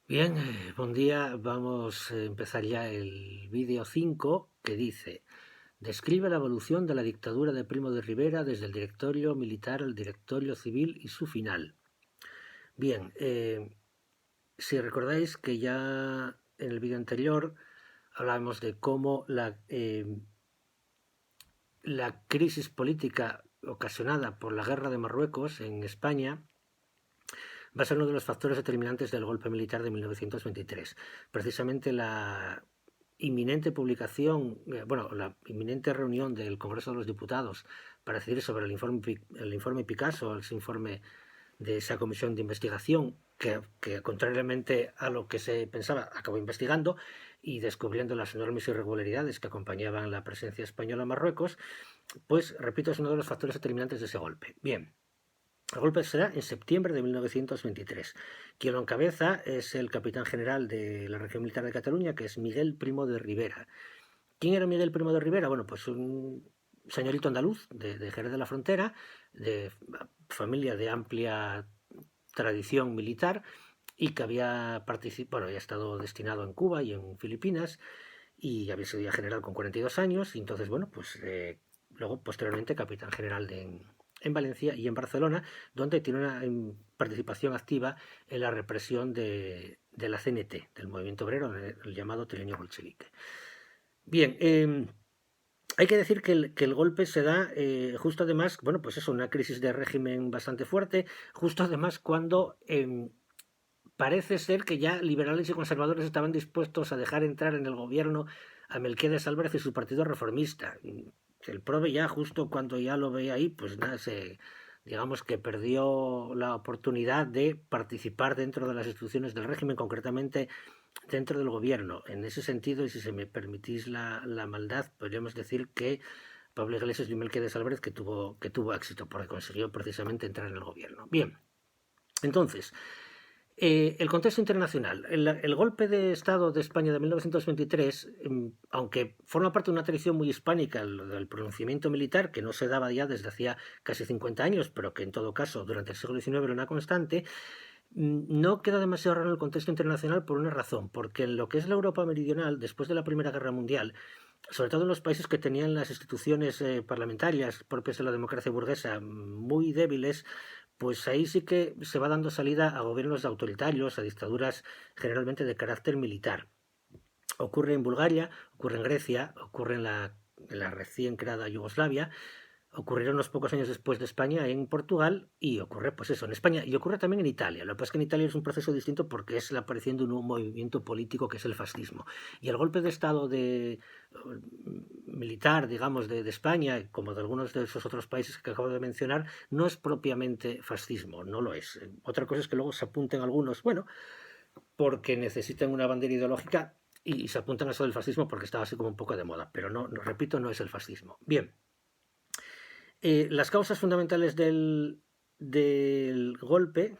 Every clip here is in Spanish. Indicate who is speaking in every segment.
Speaker 1: Bien, buen día. Vamos a empezar ya el vídeo 5 que dice: describe la evolución de la dictadura de Primo de Rivera desde el directorio militar al directorio civil y su final. Bien, si recordáis que ya en el vídeo anterior hablábamos de cómo la crisis política ocasionada por la guerra de Marruecos en España va a ser uno de los factores determinantes del golpe militar de 1923. Precisamente la inminente publicación, la inminente reunión del Congreso de los Diputados para decidir sobre el informe Picasso, ese informe de esa comisión de investigación que, contrariamente a lo que se pensaba, acabó investigando y descubriendo las enormes irregularidades que acompañaban la presencia española en Marruecos, pues, repito, es uno de los factores determinantes de ese golpe. Bien, el golpe se da en septiembre de 1923. Quien lo encabeza es el capitán general de la región militar de Cataluña, que es Miguel Primo de Rivera. ¿Quién era Miguel Primo de Rivera? Bueno, pues un señorito andaluz de Jerez de la Frontera, de familia de amplia tradición militar y que había participado, había estado destinado en Cuba y en Filipinas y había sido ya general con 42 años y entonces, bueno, pues luego posteriormente capitán general en Valencia y en Barcelona, donde tiene una participación activa en la represión de la CNT, del movimiento obrero, el llamado trienio bolchevique. Bien, hay que decir que el golpe se da justo además, bueno, pues eso, una crisis de régimen bastante fuerte, justo además cuando parece ser que ya liberales y conservadores estaban dispuestos a dejar entrar en el gobierno a Melquiades Álvarez y su partido reformista. El PROVE ya justo cuando ya lo veía ahí, pues nada, digamos que perdió la oportunidad de participar dentro de las instituciones del régimen, concretamente dentro del gobierno. En ese sentido, y si se me permitís la maldad, podríamos decir que Pablo Iglesias y Melquiades Álvarez que tuvo éxito porque consiguió precisamente entrar en el gobierno. Bien, entonces, el contexto internacional. El golpe de Estado de España de 1923, aunque forma parte de una tradición muy hispánica, el del pronunciamiento militar, que no se daba ya desde hacía casi 50 años, pero que en todo caso durante el siglo XIX era una constante, no queda demasiado raro en el contexto internacional por una razón, porque en lo que es la Europa meridional, después de la Primera Guerra Mundial, sobre todo en los países que tenían las instituciones parlamentarias propias de la democracia burguesa muy débiles, pues ahí sí que se va dando salida a gobiernos autoritarios, a dictaduras generalmente de carácter militar. Ocurre en Bulgaria, ocurre en Grecia, ocurre en la recién creada Yugoslavia, ocurrieron unos pocos años después de España en Portugal y ocurre, pues eso, en España y ocurre también en Italia. Lo que pasa es que en Italia es un proceso distinto porque es la aparición de un nuevo movimiento político que es el fascismo. Y el golpe de Estado militar, digamos, de España, como de algunos de esos otros países que acabo de mencionar, no es propiamente fascismo, no lo es. Otra cosa es que luego se apunten algunos, bueno, porque necesitan una bandera ideológica y se apuntan a eso del fascismo porque estaba así como un poco de moda, pero no, repito, no es el fascismo. Bien, las causas fundamentales del golpe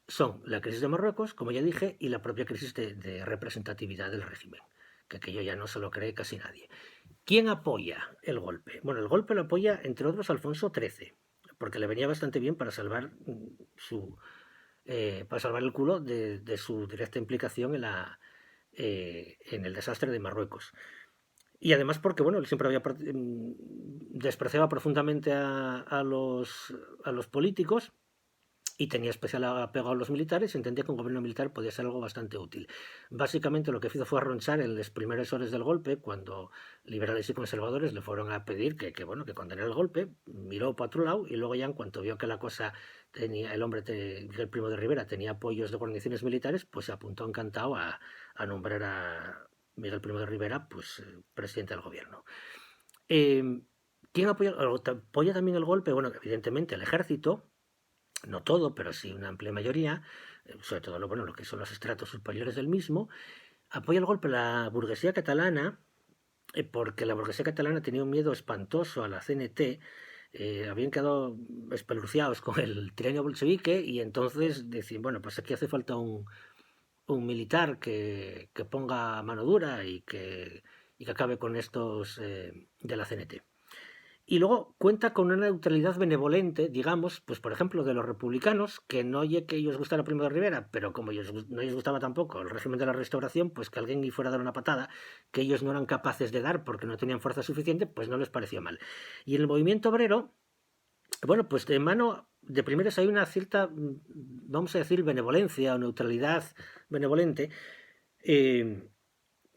Speaker 1: son la crisis de Marruecos, como ya dije, y la propia crisis de representatividad del régimen, que aquello ya no se lo cree casi nadie. ¿Quién apoya el golpe? Bueno, el golpe lo apoya, entre otros, Alfonso XIII, porque le venía bastante bien para salvar para salvar el culo de su directa implicación en el desastre de Marruecos. Y además porque, bueno, él siempre había despreciaba profundamente a los políticos y tenía especial apego a los militares y entendía que un gobierno militar podía ser algo bastante útil. Básicamente lo que hizo fue arronchar en las primeras horas del golpe, cuando liberales y conservadores le fueron a pedir que condenara el golpe, miró para otro lado y luego ya en cuanto vio que la cosa tenía, el Primo de Rivera tenía apoyos de guarniciones militares, pues se apuntó encantado a nombrar a Miguel Primo de Rivera pues presidente del gobierno. Eh, ¿Quién apoya también el golpe? Bueno, evidentemente el ejército, no todo, pero sí una amplia mayoría, sobre todo lo que son los estratos superiores del mismo, apoya el golpe la burguesía catalana, porque la burguesía catalana tenía un miedo espantoso a la CNT, habían quedado espeluciados con el trienio bolchevique y entonces decían, bueno, pues aquí hace falta un militar que ponga mano dura y que acabe con estos de la CNT. Y luego cuenta con una neutralidad benevolente, digamos, pues por ejemplo, de los republicanos, que no oye que ellos gustara Primo de Rivera, pero como no les gustaba tampoco el régimen de la Restauración, pues que alguien y fuera a dar una patada que ellos no eran capaces de dar porque no tenían fuerza suficiente, pues no les pareció mal. Y en el movimiento obrero, bueno, pues de mano, de primeras hay una cierta, vamos a decir, benevolencia o neutralidad benevolente. eh,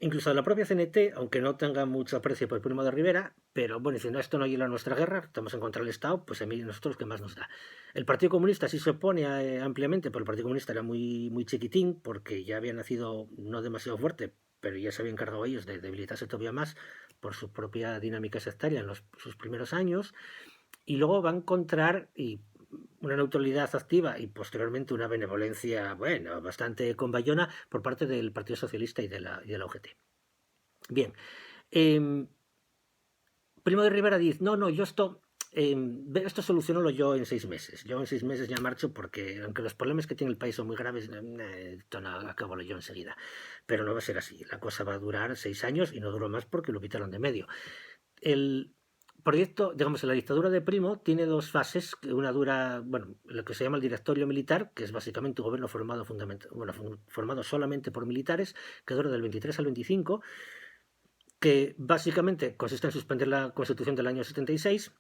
Speaker 1: Incluso la propia CNT, aunque no tenga mucho aprecio por Primo de Rivera, pero bueno, diciendo esto no hiela nuestra guerra, estamos en contra del Estado, pues a mí nosotros qué más nos da. El Partido Comunista sí se opone ampliamente, pero el Partido Comunista era muy chiquitín, porque ya había nacido no demasiado fuerte, pero ya se habían encargado ellos de debilitarse todavía más por su propia dinámica sectaria en sus primeros años, y luego va a encontrar una neutralidad activa y posteriormente una benevolencia, bueno, bastante con Bayona por parte del Partido Socialista y de la UGT. Bien, eh, Primo de Rivera dice, no, yo esto soluciono yo en 6 meses. Yo en 6 meses ya marcho porque, aunque los problemas que tiene el país son muy graves, esto no acabo yo enseguida. Pero no va a ser así. La cosa va a durar 6 años y no duró más porque lo quitaron de medio. El proyecto, digamos, la dictadura de Primo tiene dos fases. Una dura, bueno, lo que se llama el directorio militar, que es básicamente un gobierno formado solamente por militares, que dura del 23 al 25, que básicamente consiste en suspender la Constitución del año 76,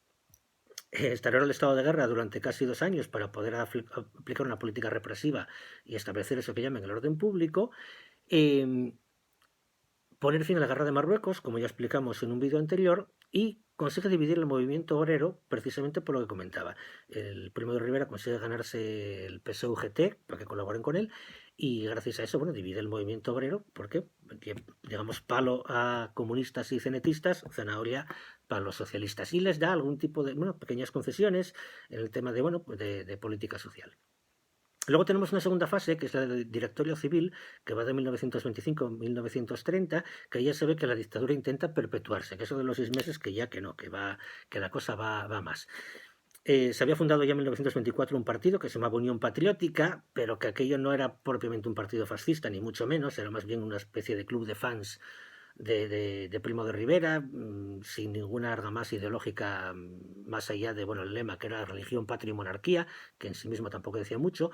Speaker 1: instaurar el estado de guerra durante casi 2 años para poder aplicar una política represiva y establecer eso que llaman el orden público, eh, poner fin a la guerra de Marruecos, como ya explicamos en un vídeo anterior, y consigue dividir el movimiento obrero precisamente por lo que comentaba. El Primo de Rivera consigue ganarse el PSUGT para que colaboren con él y gracias a eso, bueno, divide el movimiento obrero porque, digamos, palo a comunistas y cenetistas, zanahoria para los socialistas y les da algún tipo de, bueno, pequeñas concesiones en el tema de, bueno, pues de política social. Luego tenemos una segunda fase, que es la del directorio civil, que va de 1925 a 1930, que ya se ve que la dictadura intenta perpetuarse, que eso de los 6 meses que ya que no, que la cosa va más. Se había fundado ya en 1924 un partido que se llamaba Unión Patriótica, pero que aquello no era propiamente un partido fascista, ni mucho menos, era más bien una especie de club de fans de Primo de Rivera, sin ninguna argamasa ideológica más allá de, bueno, el lema que era religión, patria y monarquía, que en sí mismo tampoco decía mucho.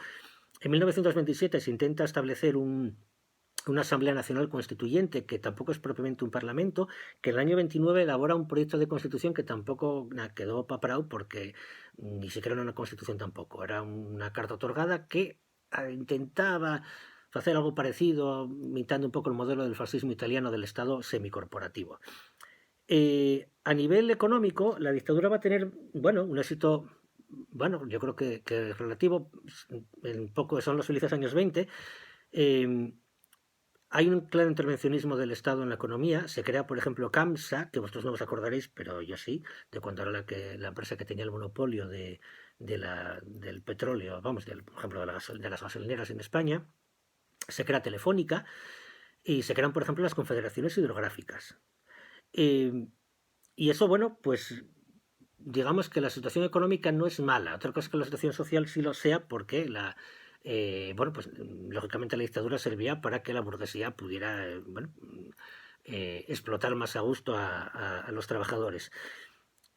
Speaker 1: En 1927 se intenta establecer una Asamblea Nacional Constituyente, que tampoco es propiamente un parlamento, que en el año 29 elabora un proyecto de constitución que tampoco quedó paparao porque ni siquiera era una constitución tampoco, era una carta otorgada que intentaba hacer algo parecido, imitando un poco el modelo del fascismo italiano del Estado semicorporativo. A nivel económico, la dictadura va a tener, bueno, un éxito, bueno, yo creo que relativo, en poco son los felices años 20. eh, Hay un claro intervencionismo del Estado en la economía. Se crea, por ejemplo, CAMSA, que vosotros no os acordaréis, pero yo sí, de cuando era la empresa que tenía el monopolio del petróleo, vamos, por ejemplo, de las gasolineras en España. Se crea Telefónica y se crean, por ejemplo, las confederaciones hidrográficas. Eh, y eso, bueno, pues digamos que la situación económica no es mala. Otra cosa es que la situación social sí lo sea porque bueno, pues lógicamente la dictadura servía para que la burguesía pudiera, bueno, explotar más a gusto a los trabajadores.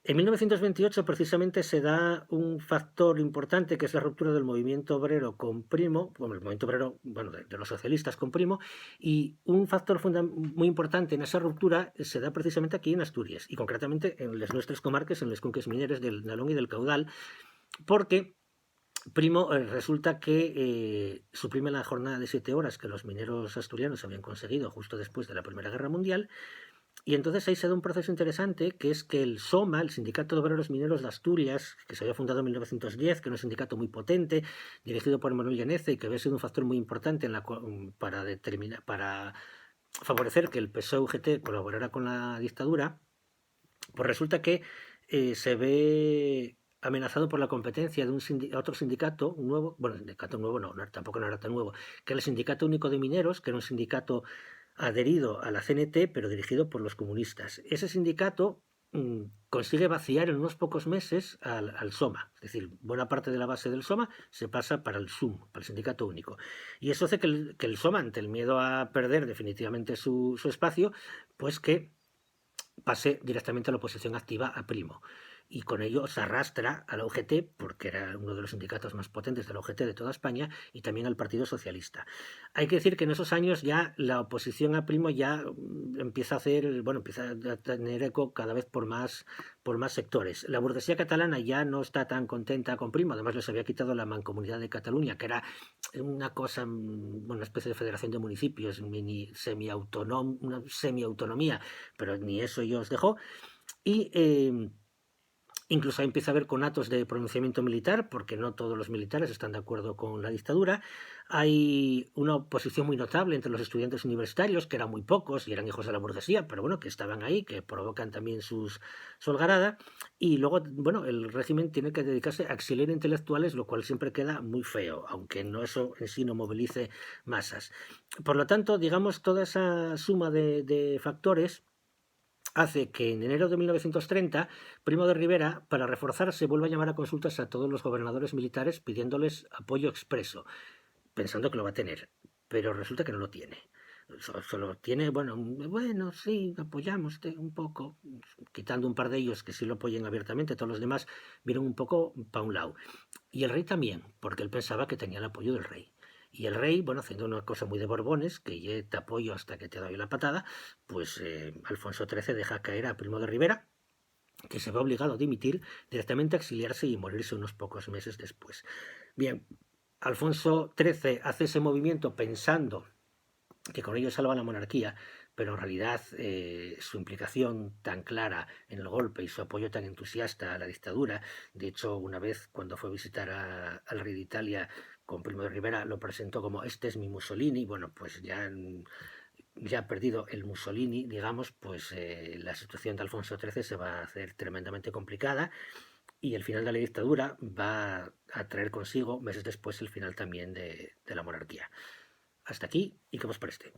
Speaker 1: En 1928 precisamente se da un factor importante que es la ruptura del movimiento obrero con Primo, bueno, el movimiento obrero, bueno, de los socialistas con Primo, y un factor muy importante en esa ruptura se da precisamente aquí en Asturias, y concretamente en las nuestras comarcas, en los cunques mineros del Nalón y del Caudal, porque Primo resulta que suprime la jornada de 7 horas que los mineros asturianos habían conseguido justo después de la Primera Guerra Mundial, y entonces ahí se da un proceso interesante, que es que el SOMA, el Sindicato de Obreros Mineros de Asturias, que se había fundado en 1910, que era un sindicato muy potente, dirigido por Manuel Llanece, y que había sido un factor muy importante para favorecer que el PSOE-UGT colaborara con la dictadura, pues resulta que se ve amenazado por la competencia de otro sindicato nuevo, bueno, sindicato nuevo no, tampoco no era tan nuevo, que era el Sindicato Único de Mineros, que era un sindicato adherido a la CNT, pero dirigido por los comunistas. Ese sindicato consigue vaciar en unos pocos meses al SOMA, es decir, buena parte de la base del SOMA se pasa para el SUM, para el Sindicato Único. Y eso hace que el SOMA, ante el miedo a perder definitivamente su espacio, pues que pase directamente a la oposición activa a Primo. y con ello se arrastra a la UGT, porque era uno de los sindicatos más potentes de la UGT de toda España, y también al Partido Socialista. Hay que decir que en esos años ya la oposición a Primo ya empieza a empieza a tener eco cada vez por más sectores. La burguesía catalana ya no está tan contenta con Primo, además les había quitado la Mancomunidad de Cataluña, que era una cosa, una especie de federación de municipios, una semi-autonomía, pero ni eso ellos dejó. Y incluso empieza a haber conatos de pronunciamiento militar, porque no todos los militares están de acuerdo con la dictadura. Hay una oposición muy notable entre los estudiantes universitarios, que eran muy pocos y eran hijos de la burguesía, pero bueno, que estaban ahí, que provocan también su algarada. Y luego, bueno, el régimen tiene que dedicarse a exiliar intelectuales, lo cual siempre queda muy feo, aunque no eso en sí no movilice masas. Por lo tanto, digamos, toda esa suma de factores hace que en enero de 1930 Primo de Rivera, para reforzarse, vuelva a llamar a consultas a todos los gobernadores militares pidiéndoles apoyo expreso, pensando que lo va a tener, pero resulta que no lo tiene. Solo tiene, bueno, sí, apoyamos un poco, quitando un par de ellos que sí lo apoyen abiertamente, todos los demás vieron un poco para un lado. Y el rey también, porque él pensaba que tenía el apoyo del rey. Y el rey, bueno, haciendo una cosa muy de Borbones, que ya te apoyo hasta que te doy la patada, pues Alfonso XIII deja caer a Primo de Rivera, que se ve obligado a dimitir, directamente a exiliarse y morirse unos pocos meses después. Bien, Alfonso XIII hace ese movimiento pensando que con ello salva la monarquía, pero en realidad su implicación tan clara en el golpe y su apoyo tan entusiasta a la dictadura, de hecho una vez cuando fue a visitar al rey de Italia con Primo de Rivera lo presentó como este es mi Mussolini, bueno pues ya perdido el Mussolini, digamos, pues la situación de Alfonso XIII se va a hacer tremendamente complicada y el final de la dictadura va a traer consigo meses después el final también de la monarquía. Hasta aquí, ¿y qué os parece?